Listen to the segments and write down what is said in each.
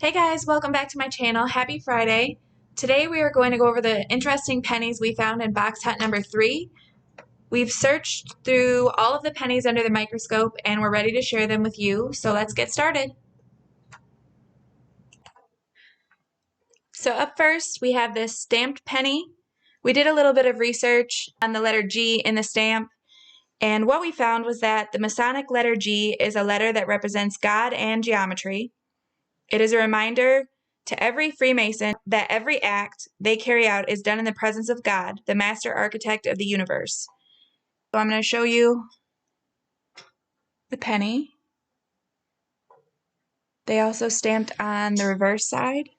Hey guys, welcome back to my channel. Happy Friday. Today we are going to go over the interesting pennies we found in box hut number 3. We've searched through all of the pennies under the microscope and we're ready to share them with you, so let's get started. So up first we have this stamped penny. We did a little bit of research on the letter G in the stamp, and what we found was that the Masonic letter G is a letter that represents God and geometry. It is a reminder to every Freemason that every act they carry out is done in the presence of God, the master architect of the universe. So I'm going to show you the penny. They also stamped on the reverse side.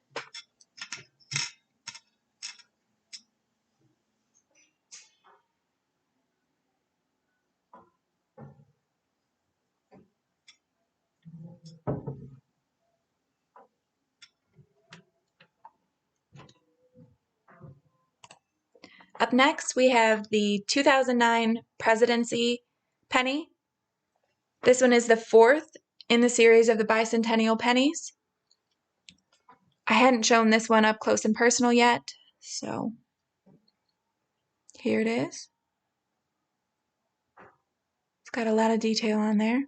Up next, we have the 2009 Presidency penny. This one is the 4th in the series of the bicentennial pennies. I hadn't shown this one up close and personal yet, so here it is. It's got a lot of detail on there.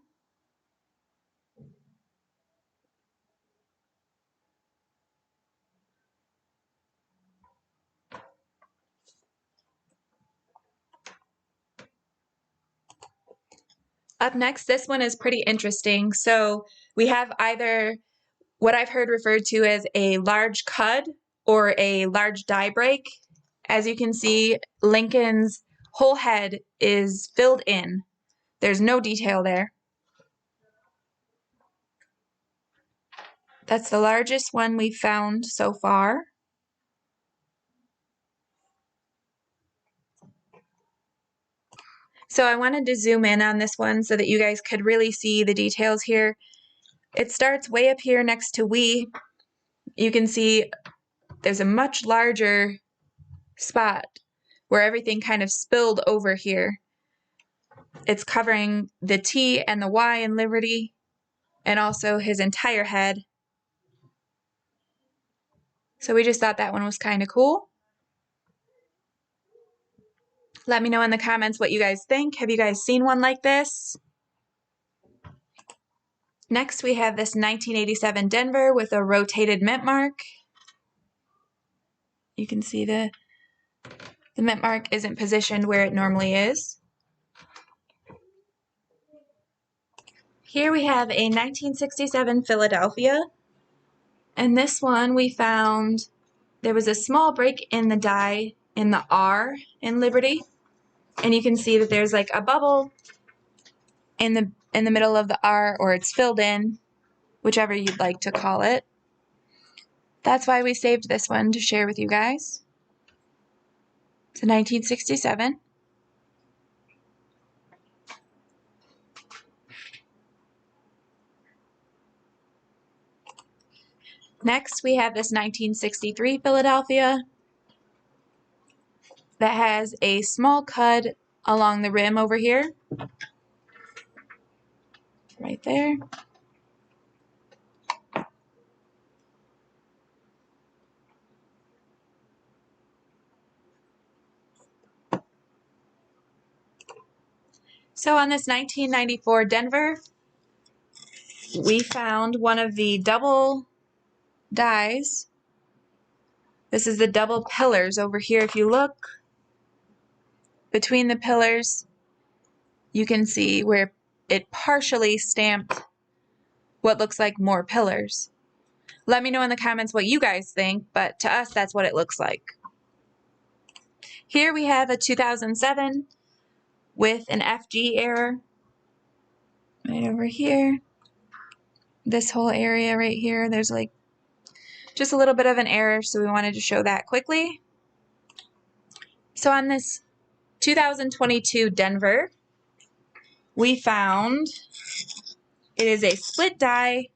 Up next, this one is pretty interesting. So we have either what I've heard referred to as a large cud or a large die break. As you can see, Lincoln's whole head is filled in. There's no detail there. That's the largest one we've found so far. So I wanted to zoom in on this one so that you guys could really see the details here. It starts way up here next to we. You can see there's a much larger spot where everything kind of spilled over here. It's covering the T and the Y in Liberty and also his entire head. So we just thought that one was kind of cool. Let me know in the comments what you guys think. Have you guys seen one like this? Next, we have this 1987 Denver with a rotated mint mark. You can see the mint mark isn't positioned where it normally is. Here we have a 1967 Philadelphia. And this one we found there was a small break in the die in the R in Liberty. And you can see that there's like a bubble in the middle of the R, or it's filled in, whichever you'd like to call it. That's why we saved this one to share with you guys. It's a 1967. Next, we have this 1963 Philadelphia that has a small cud along the rim over here. Right there. So on this 1994 Denver, we found one of the double dies. This is the double pillars over here. If you look between the pillars, you can see where it partially stamped what looks like more pillars. Let me know in the comments what you guys think, but to us, that's what it looks like. Here we have a 2007 with an FG error right over here. This whole area right here, there's like just a little bit of an error, so we wanted to show that quickly. So on this 2022 Denver, we found it is a split die,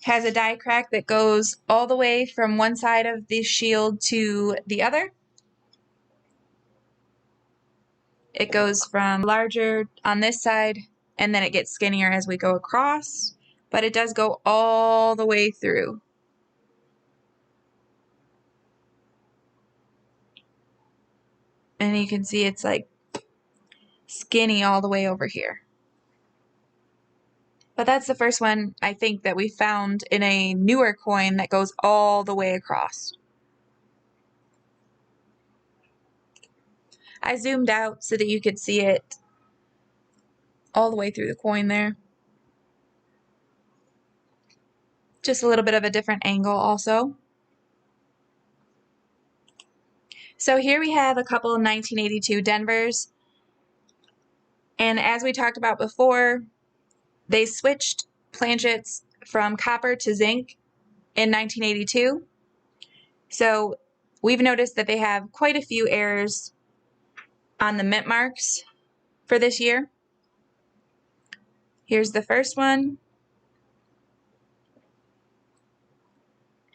has a die crack that goes all the way from one side of the shield to the other. It goes from larger on this side, and then it gets skinnier as we go across. but it does go all the way through. And you can see it's like skinny all the way over here. But that's the first one, I think, that we found in a newer coin that goes all the way across. I zoomed out so that you could see it all the way through the coin there. Just a little bit of a different angle also. So here we have a couple of 1982 Denvers. And as we talked about before, they switched planchets from copper to zinc in 1982. So we've noticed that they have quite a few errors on the mint marks for this year. Here's the first one.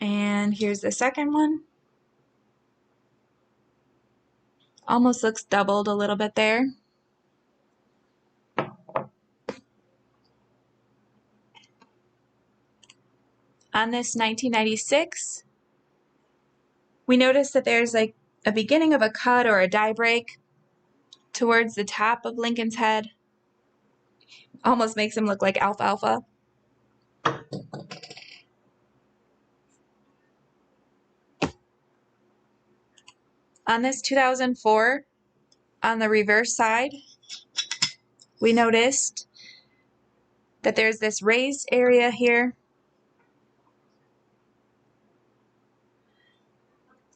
And here's the second one. Almost looks doubled a little bit there. On this 1996, we noticed that there's like a beginning of a cut or a die break towards the top of Lincoln's head. Almost makes him look like alfalfa. On this 2004, on the reverse side, we noticed that there's this raised area here,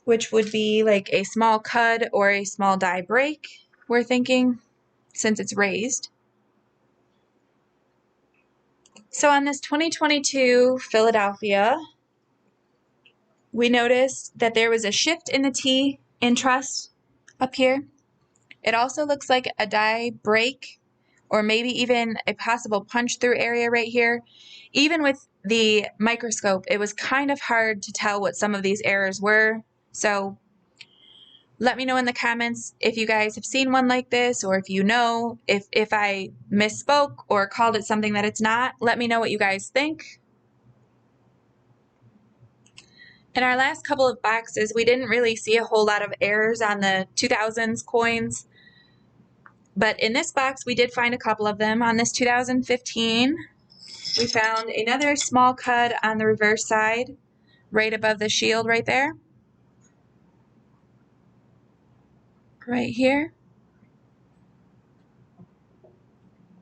which would be like a small cud or a small die break, we're thinking, since it's raised. So on this 2022 Philadelphia, we noticed that there was a shift in the T in trust up here. It also looks like a die break, or maybe even a possible punch through area right here. Even with the microscope, it was kind of hard to tell what some of these errors were. So let me know in the comments if you guys have seen one like this, or if you know, if I misspoke or called it something that it's not. Let me know what you guys think. In our last couple of boxes, we didn't really see a whole lot of errors on the 2000s coins. But in this box, we did find a couple of them. On this 2015, we found another small cud on the reverse side, right above the shield right there. Right here.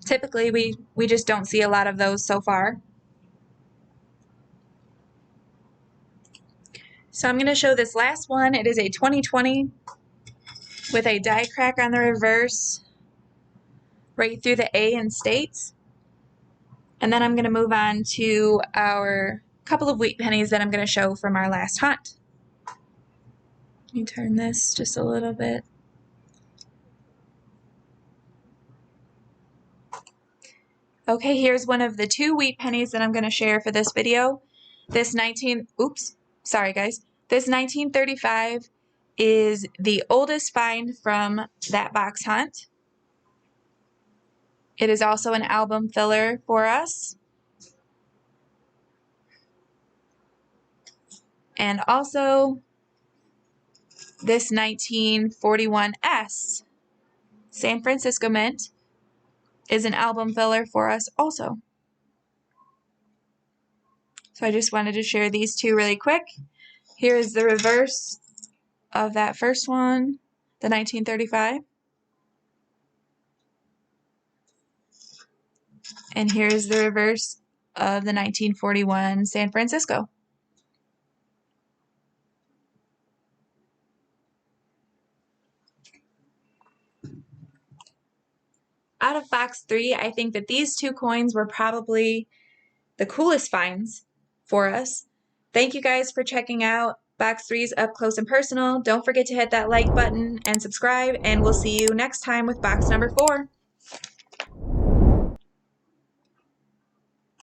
Typically, we just don't see a lot of those so far. So I'm going to show this last one. It is a 2020 with a die crack on the reverse, right through the A in states. And then I'm going to move on to our couple of wheat pennies that I'm going to show from our last hunt. Let me turn this just a little bit. Okay, here's one of the two wheat pennies that I'm going to share for this video. This 1935 is the oldest find from that box hunt. It is also an album filler for us. And also this 1941S San Francisco Mint is an album filler for us also. So I just wanted to share these two really quick. Here is the reverse of that first one, the 1935. And here's the reverse of the 1941 San Francisco. Out of box 3, I think that these two coins were probably the coolest finds for us. Thank you guys for checking out box 3's Up Close and Personal. Don't forget to hit that like button and subscribe, and we'll see you next time with box number 4.